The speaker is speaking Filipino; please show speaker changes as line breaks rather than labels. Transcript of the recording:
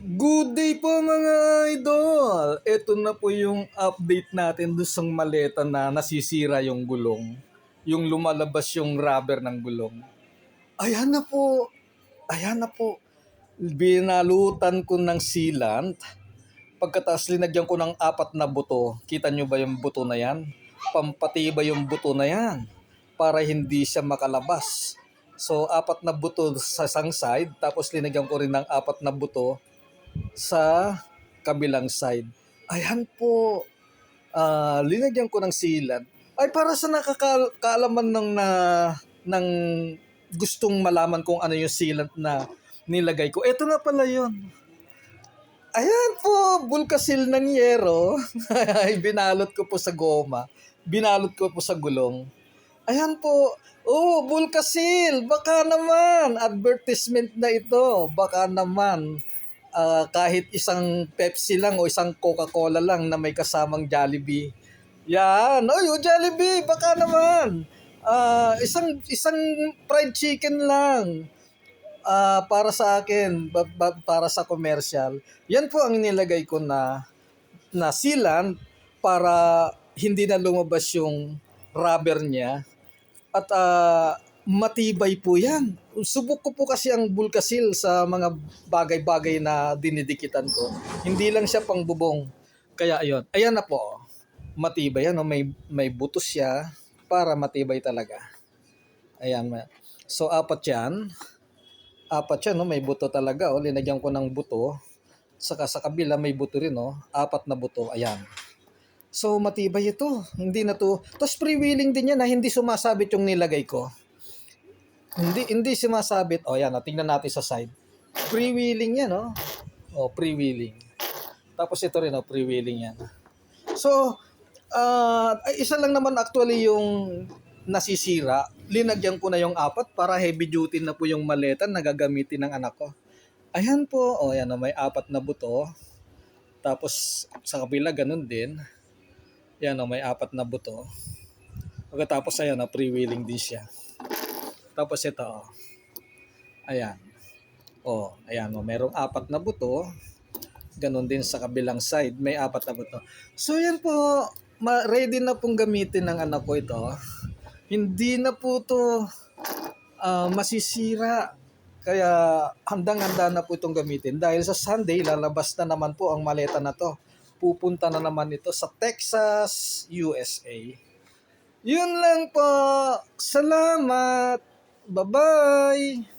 Good day po mga idol! Ito na po yung update natin doon sa maleta na nasisira yung gulong. Yung lumalabas yung rubber ng gulong. Ayan na po! Ayan na po! Binalutan ko ng sealant. Pagkatapos linagyan ko ng 4 na buto. Kita nyo ba yung buto na yan? Pampatibay yung buto na yan para hindi siya makalabas. So 4 na buto sa isang side, tapos linagyan ko rin ng 4 na buto sa kabilang side. Ayan po, linagyan ko ng sealant. Ay para sa nakakaalaman ng gustong malaman kung ano yung sealant na nilagay ko. Ito na pala yun. Ayan po, Bulkasil ng yero. Binalot ko po sa goma. Binalot ko po sa gulong. Ayan po. Oh, Bulkasil. Baka naman. Advertisement na ito. Baka naman. Kahit isang Pepsi lang o isang Coca-Cola lang na may kasamang Jollibee. Yan. Oy, oh, Jollibee. Baka naman. Isang fried chicken lang. Para sa akin, para sa commercial. Yan po ang inilagay ko na sealant para hindi na lumabas yung rubber niya. At matibay po yan. Subok ko po kasi ang Bulkasil sa mga bagay-bagay na dinidikitan ko. Hindi lang siya pang bubong. Kaya ayun. Ayan na po. Matibay yan. No? May buto siya para matibay talaga. Ayan. So, 4 yan. 4 yan. No? May buto talaga. Oh. Linagyan ko ng buto. Saka sa kabila may buto rin. Oh. 4 na buto. Ayan. So, matibay ito. Hindi na to. Tapos pre-wheeling din yan na hindi sumasabit yung nilagay ko. Hindi sumasabit. O, yan. O, tingnan natin sa side. Pre-wheeling yan, no? O, pre-wheeling. Tapos ito rin, o, pre-wheeling yan. So, isa lang naman actually yung nasisira. Linagyan ko na yung 4 para heavy duty na po yung maleta na gagamitin ng anak ko. Ayan po. O, yan. O, may 4 na buto. Tapos, sa kabila, ganun din. Yan o, may 4 na buto. Pagkatapos ayan o, pre-wheeling din siya. Tapos ito o. Ayan. O, ayan o, merong 4 na buto. Ganon din sa kabilang side, may 4 na buto. So yan po, ready na pong gamitin ng anak ko ito. Hindi na po to masisira. Kaya handang-handa na po itong gamitin. Dahil sa Sunday, lalabas na naman po ang maleta na to. Pupunta na naman ito sa Texas, USA. Yun lang po. Salamat. Bye-bye.